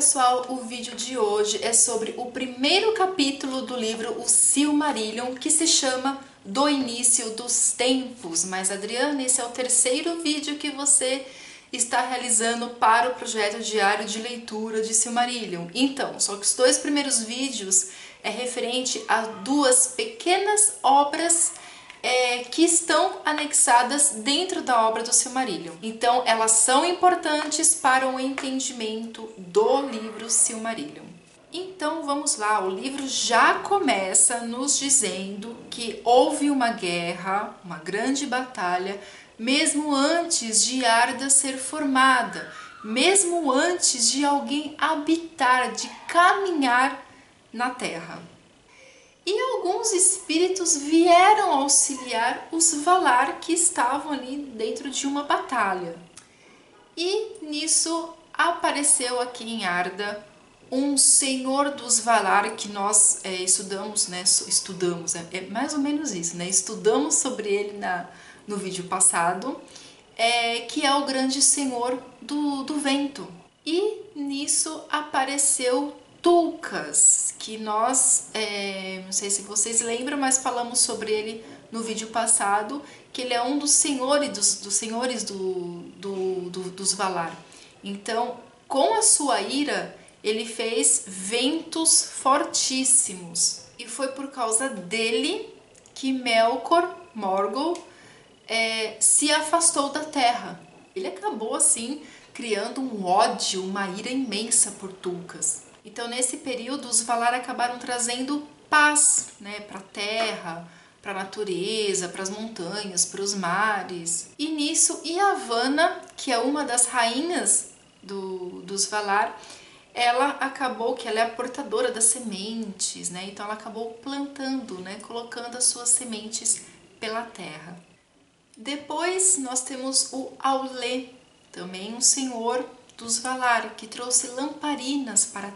pessoal, o vídeo de hoje é sobre o primeiro capítulo do livro O Silmarillion, que se chama Do Início dos Tempos. Mas Adriana, esse é o terceiro vídeo que você está realizando para o projeto diário de leitura de Silmarillion. Então, só que os dois primeiros vídeos é referente a duas pequenas obras que estão anexadas dentro da obra do Silmarillion. Então, elas são importantes para o entendimento do livro Silmarillion. Então, vamos lá. O livro já começa nos dizendo que houve uma guerra, uma grande batalha, mesmo antes de Arda ser formada, mesmo antes de alguém habitar, de caminhar na Terra. E alguns espíritos vieram auxiliar os Valar que estavam ali dentro de uma batalha. E nisso apareceu aqui em Arda um senhor dos Valar que nós estudamos, né? É mais ou menos isso, né? Estudamos sobre ele no vídeo passado, que é o grande senhor do vento. E nisso apareceu Tulkas, que nós, não sei se vocês lembram, mas falamos sobre ele no vídeo passado, que ele é um dos senhores dos Valar. Então, com a sua ira, ele fez ventos fortíssimos. E foi por causa dele que Melkor Morgul se afastou da Terra. Ele acabou, assim, criando um ódio, uma ira imensa por Tulkas. Então, nesse período, os Valar acabaram trazendo paz, né, para a terra, para a natureza, para as montanhas, para os mares. E nisso, Yavanna, que é uma das rainhas dos Valar, ela acabou que ela é a portadora das sementes, né? Então, ela acabou plantando, né, colocando as suas sementes pela terra. Depois, nós temos o Aule, também um senhor dos Valar, que trouxe lamparinas para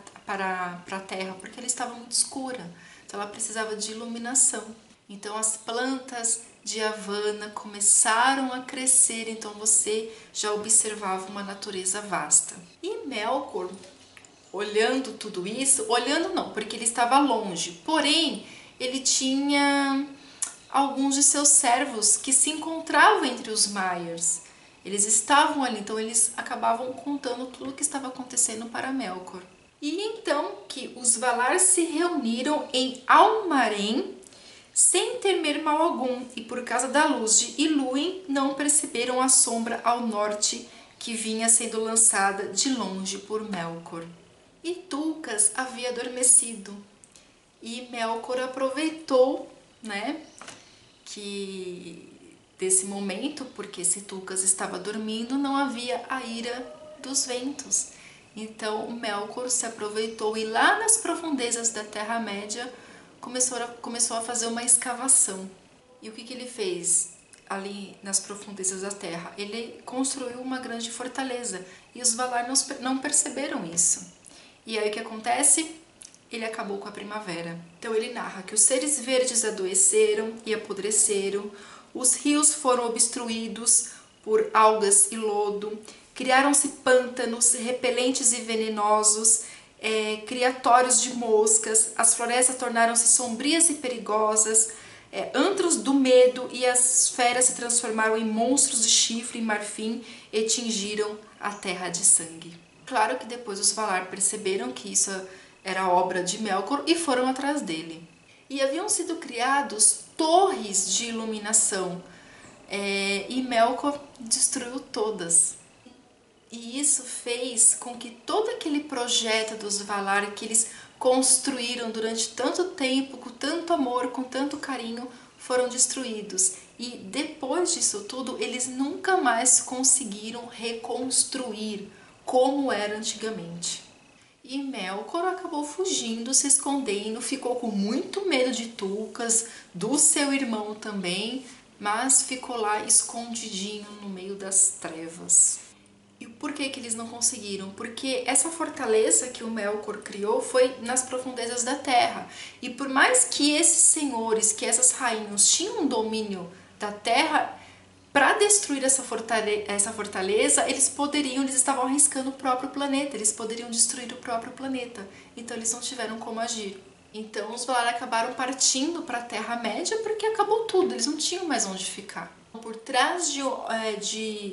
a terra, porque ela estava muito escura, então ela precisava de iluminação. Então as plantas de Yavanna começaram a crescer, então você já observava uma natureza vasta. E Melkor, olhando tudo isso, olhando não, porque ele estava longe, porém ele tinha alguns de seus servos que se encontravam entre os Maiars. Eles estavam ali, então eles acabavam contando tudo o que estava acontecendo para Melkor. E então que os Valar se reuniram em Almaren sem temer mal algum, e por causa da luz de Ilúin não perceberam a sombra ao norte que vinha sendo lançada de longe por Melkor. E Tulkas havia adormecido, e Melkor aproveitou, né, desse momento, porque se Tulkas estava dormindo, não havia a ira dos ventos. Então Melkor se aproveitou e lá nas profundezas da Terra-média começou a fazer uma escavação. E o que ele fez ali nas profundezas da Terra? Ele construiu uma grande fortaleza e os Valar não perceberam isso. E aí o que acontece? Ele acabou com a primavera. Então ele narra que os seres verdes adoeceram e apodreceram, os rios foram obstruídos por algas e lodo, criaram-se pântanos repelentes e venenosos, criatórios de moscas, as florestas tornaram-se sombrias e perigosas, antros do medo, e as feras se transformaram em monstros de chifre e marfim e tingiram a terra de sangue. Claro que depois os Valar perceberam que isso era obra de Melkor e foram atrás dele. E haviam sido criados torres de iluminação, e Melkor destruiu todas. E isso fez com que todo aquele projeto dos Valar que eles construíram durante tanto tempo, com tanto amor, com tanto carinho, foram destruídos. E depois disso tudo, eles nunca mais conseguiram reconstruir como era antigamente. E Melkor acabou fugindo, se escondendo, ficou com muito medo de Tulkas, do seu irmão também, mas ficou lá escondidinho no meio das trevas. E por que eles não conseguiram? Porque essa fortaleza que o Melkor criou foi nas profundezas da terra. E por mais que esses senhores, que essas rainhas tinham um domínio da terra, para destruir essa fortaleza, eles estavam arriscando o próprio planeta, eles poderiam destruir o próprio planeta. Então eles não tiveram como agir. Então os Valar acabaram partindo para a Terra-média porque acabou tudo, eles não tinham mais onde ficar. Por trás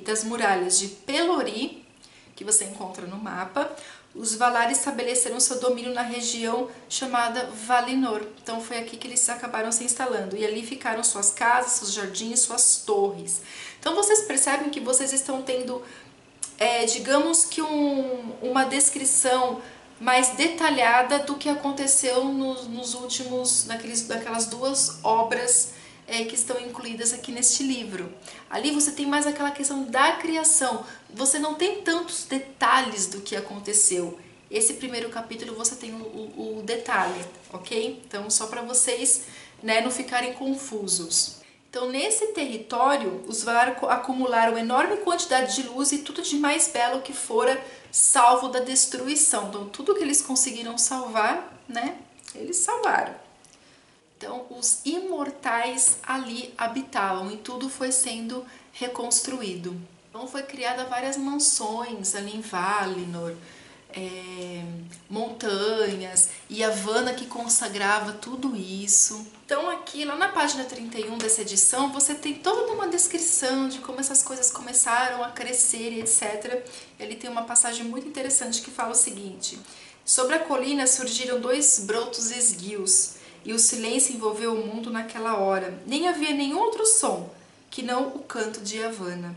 das muralhas de Pelori, que você encontra no mapa, os Valar estabeleceram seu domínio na região chamada Valinor. Então foi aqui que eles acabaram se instalando. E ali ficaram suas casas, seus jardins, suas torres. Então vocês percebem que vocês estão tendo, digamos que uma descrição mais detalhada do que aconteceu nos últimos, daquelas duas obras que estão incluídas aqui neste livro. Ali você tem mais aquela questão da criação, você não tem tantos detalhes do que aconteceu. Esse primeiro capítulo você tem o detalhe, ok? Então só para vocês, né, não ficarem confusos. Então nesse território os Valar acumularam enorme quantidade de luz e tudo de mais belo que fora salvo da destruição. Então tudo que eles conseguiram salvar, né, eles salvaram. Então, os imortais ali habitavam e tudo foi sendo reconstruído. Então, foi criada várias mansões ali em Valinor, montanhas, e Yavanna que consagrava tudo isso. Então, aqui, lá na página 31 dessa edição, você tem toda uma descrição de como essas coisas começaram a crescer e etc. Ele tem uma passagem muito interessante que fala o seguinte: sobre a colina surgiram 2 brotos esguios, e o silêncio envolveu o mundo naquela hora. Nem havia nenhum outro som, que não o canto de Yavanna.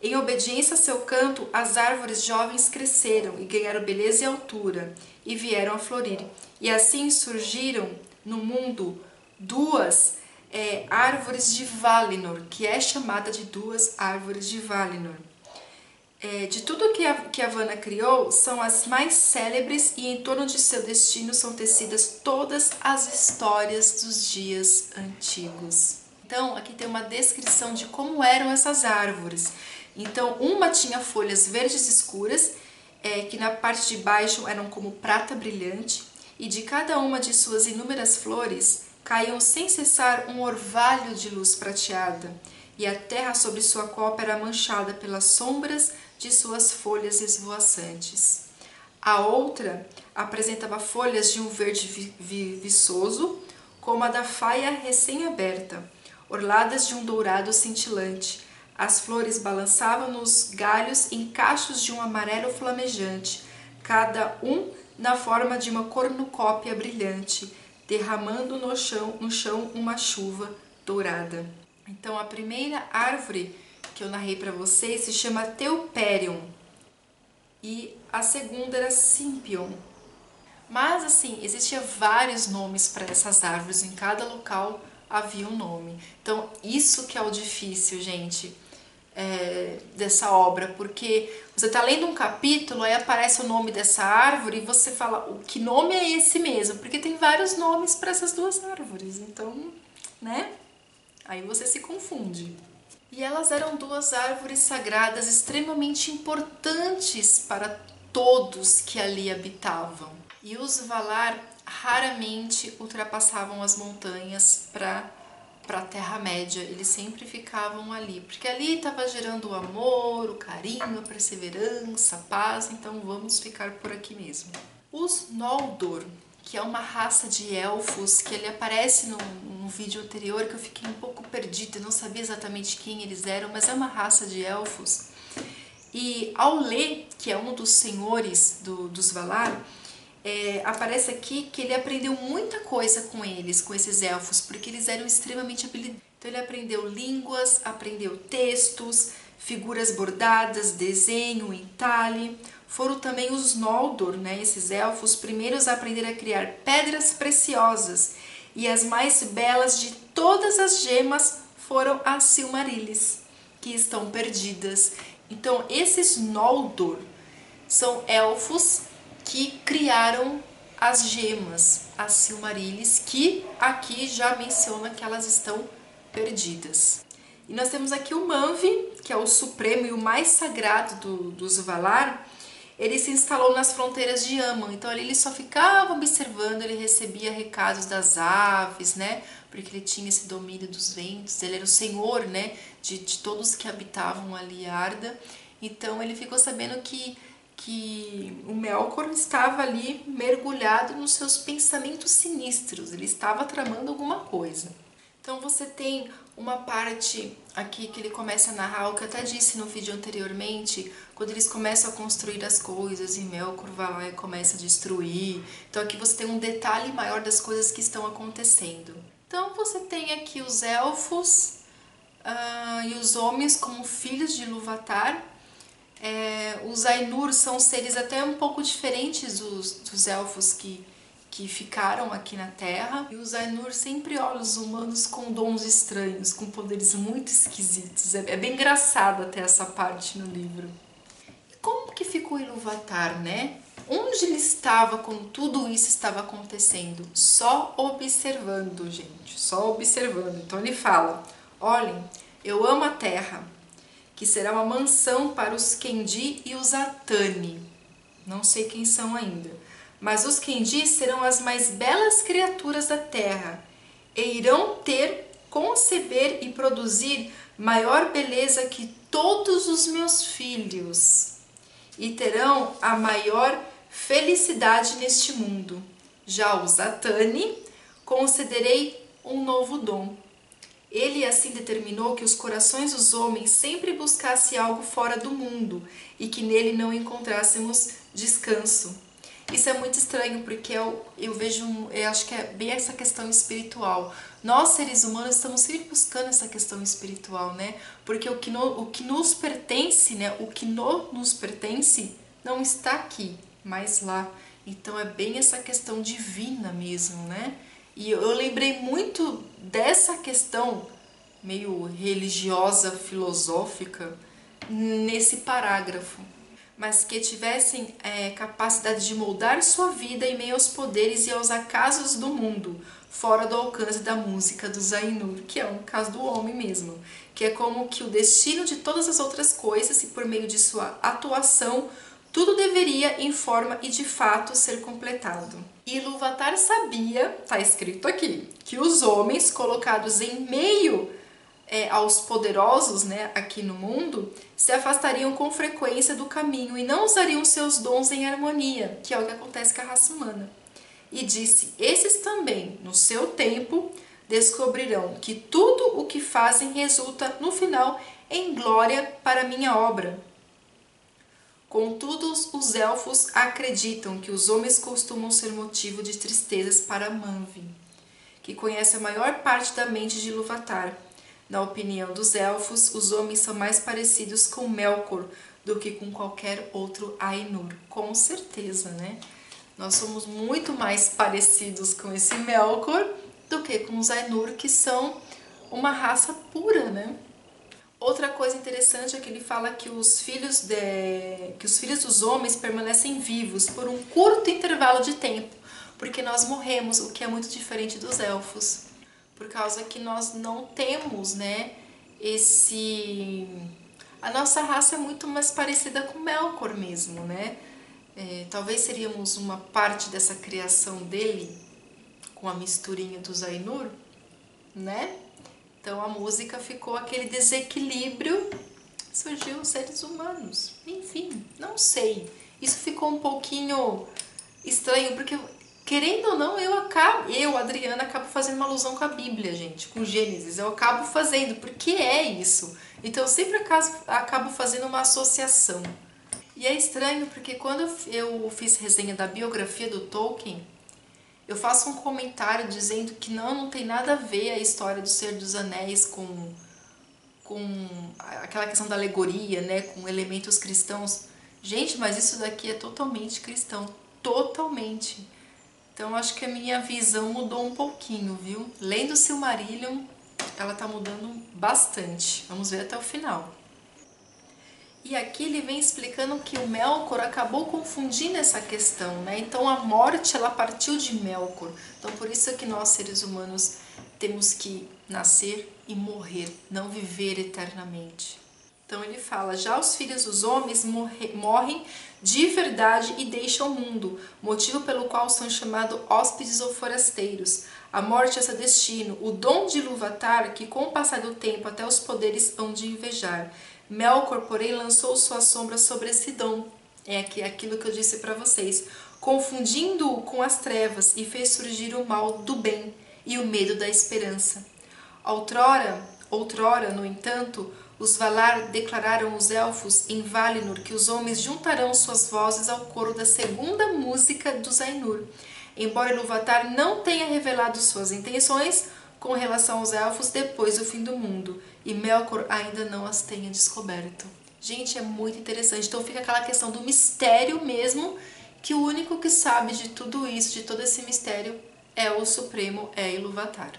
Em obediência a seu canto, as árvores jovens cresceram e ganharam beleza e altura, e vieram a florir. E assim surgiram no mundo 2 árvores de Valinor, que é chamada de 2 árvores de Valinor. De tudo que Yavanna criou, são as mais célebres, e em torno de seu destino são tecidas todas as histórias dos dias antigos. Então, aqui tem uma descrição de como eram essas árvores. Então, uma tinha folhas verdes escuras, que na parte de baixo eram como prata brilhante, e de cada uma de suas inúmeras flores caíam sem cessar um orvalho de luz prateada, e a terra sobre sua copa era manchada pelas sombras de suas folhas esvoaçantes. A outra apresentava folhas de um verde viçoso, como a da faia recém-aberta, orladas de um dourado cintilante. As flores balançavam nos galhos em cachos de um amarelo flamejante, cada um na forma de uma cornucópia brilhante, derramando no chão uma chuva dourada. Então, a primeira árvore que eu narrei para vocês se chama Teuperion e a segunda era Simpion. Mas assim, existia vários nomes para essas árvores, em cada local havia um nome. Então, isso que é o difícil, gente, dessa obra, porque você está lendo um capítulo, aí aparece o nome dessa árvore e você fala, que nome é esse mesmo? Porque tem vários nomes para essas 2 árvores, então, né? Aí você se confunde. E elas eram 2 árvores sagradas extremamente importantes para todos que ali habitavam. E os Valar raramente ultrapassavam as montanhas para a Terra-média, eles sempre ficavam ali, porque ali estava gerando o amor, o carinho, a perseverança, a paz, então vamos ficar por aqui mesmo. Os Noldor, que é uma raça de elfos, que ele aparece no vídeo anterior, que eu fiquei um pouco perdida, não sabia exatamente quem eles eram, mas é uma raça de elfos. E Aulë, que é um dos senhores dos Valar, aparece aqui que ele aprendeu muita coisa com eles, com esses elfos, porque eles eram extremamente habilidosos. Então ele aprendeu línguas, aprendeu textos, figuras bordadas, desenho, entalhe. Foram também os Noldor, né, esses elfos, os primeiros a aprender a criar pedras preciosas, e as mais belas de todas as gemas foram as Silmarils, que estão perdidas. Então esses Noldor são elfos que criaram as gemas, as Silmarils, que aqui já menciona que elas estão perdidas. E nós temos aqui o Manwë, que é o supremo e o mais sagrado dos Valar. ele se instalou nas fronteiras de Aman. Então ali ele só ficava observando, ele recebia recados das aves, né? Porque ele tinha esse domínio dos ventos, ele era o senhor, né? De todos que habitavam ali Arda. Então ele ficou sabendo que o Melkor estava ali mergulhado nos seus pensamentos sinistros, ele estava tramando alguma coisa. Então você tem uma parte aqui que ele começa a narrar, o que eu até disse no vídeo anteriormente, quando eles começam a construir as coisas e Melkor vai lá e começa a destruir. Então aqui você tem um detalhe maior das coisas que estão acontecendo. Então você tem aqui os elfos e os homens como filhos de Ilúvatar. Os Ainur são seres até um pouco diferentes dos elfos que ficaram aqui na Terra. E os Ainur sempre olham os humanos com dons estranhos, com poderes muito esquisitos. É bem engraçado até essa parte no livro. E como que ficou Ilúvatar, né? Onde ele estava quando tudo isso estava acontecendo? Só observando, gente, só observando. Então ele fala, olhem, eu amo a Terra, que será uma mansão para os Quendi e os Atani. Não sei quem são ainda. Mas os Quendi serão as mais belas criaturas da terra e irão conceber e produzir maior beleza que todos os meus filhos e terão a maior felicidade neste mundo. Já os Atani concederei um novo dom. Ele assim determinou que os corações dos homens sempre buscassem algo fora do mundo e que nele não encontrássemos descanso. Isso é muito estranho porque eu vejo, eu acho que é bem essa questão espiritual. Nós, seres humanos, estamos sempre buscando essa questão espiritual, né? Porque o que nos pertence, né? O que nos pertence não está aqui, mas lá. Então é bem essa questão divina mesmo, né? E eu lembrei muito dessa questão meio religiosa, filosófica, nesse parágrafo. Mas que tivessem capacidade de moldar sua vida em meio aos poderes e aos acasos do mundo, fora do alcance da música dos Ainur, que é um caso do homem mesmo, que é como que o destino de todas as outras coisas e por meio de sua atuação, tudo deveria em forma e de fato ser completado. E Ilúvatar sabia, está escrito aqui, que os homens colocados em meio aos poderosos, né, aqui no mundo, se afastariam com frequência do caminho e não usariam seus dons em harmonia, que é o que acontece com a raça humana. E disse, esses também, no seu tempo, descobrirão que tudo o que fazem resulta, no final, em glória para a minha obra. Contudo, os elfos acreditam que os homens costumam ser motivo de tristezas para Manwë, que conhece a maior parte da mente de Ilúvatar. Na opinião dos elfos, os homens são mais parecidos com Melkor do que com qualquer outro Ainur. Com certeza, né? Nós somos muito mais parecidos com esse Melkor do que com os Ainur, que são uma raça pura, né? Outra coisa interessante é que ele fala que os filhos dos homens permanecem vivos por um curto intervalo de tempo, porque nós morremos, o que é muito diferente dos elfos. Por causa que nós não temos, né, a nossa raça é muito mais parecida com Melkor mesmo, né? Talvez seríamos uma parte dessa criação dele, com a misturinha dos Ainur, né? Então a música ficou aquele desequilíbrio, surgiu os seres humanos. Enfim, não sei. Isso ficou um pouquinho estranho, porque querendo ou não, eu, Adriana, acabo fazendo uma alusão com a Bíblia, gente, com Gênesis. Eu acabo fazendo, porque é isso. Então eu sempre acabo fazendo uma associação. E é estranho porque quando eu fiz resenha da biografia do Tolkien, eu faço um comentário dizendo que não tem nada a ver a história do Senhor dos Anéis com aquela questão da alegoria, né, com elementos cristãos. Gente, mas isso daqui é totalmente cristão, totalmente. Então acho que a minha visão mudou um pouquinho, viu? Lendo Silmarillion, ela tá mudando bastante. Vamos ver até o final. E aqui ele vem explicando que o Melkor acabou confundindo essa questão, né? Então a morte, ela partiu de Melkor. Então por isso é que nós, seres humanos, temos que nascer e morrer, não viver eternamente. Então ele fala, já os filhos dos homens morrem de verdade e deixam o mundo, motivo pelo qual são chamados hóspedes ou forasteiros. A morte é seu destino, o dom de Ilúvatar, que com o passar do tempo até os poderes hão de invejar. Melkor, porém, lançou sua sombra sobre esse dom. É aquilo que eu disse para vocês, confundindo-o com as trevas e fez surgir o mal do bem e o medo da esperança. Outrora, no entanto, os Valar declararam os elfos em Valinor que os homens juntarão suas vozes ao coro da segunda música dos Ainur. Embora Ilúvatar não tenha revelado suas intenções com relação aos elfos depois do fim do mundo, e Melkor ainda não as tenha descoberto. Gente, é muito interessante. Então fica aquela questão do mistério mesmo, que o único que sabe de tudo isso, de todo esse mistério, é o Supremo, é Ilúvatar.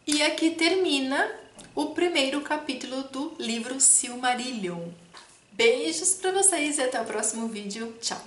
E aqui termina o primeiro capítulo do livro Silmarillion. Beijos pra vocês e até o próximo vídeo. Tchau!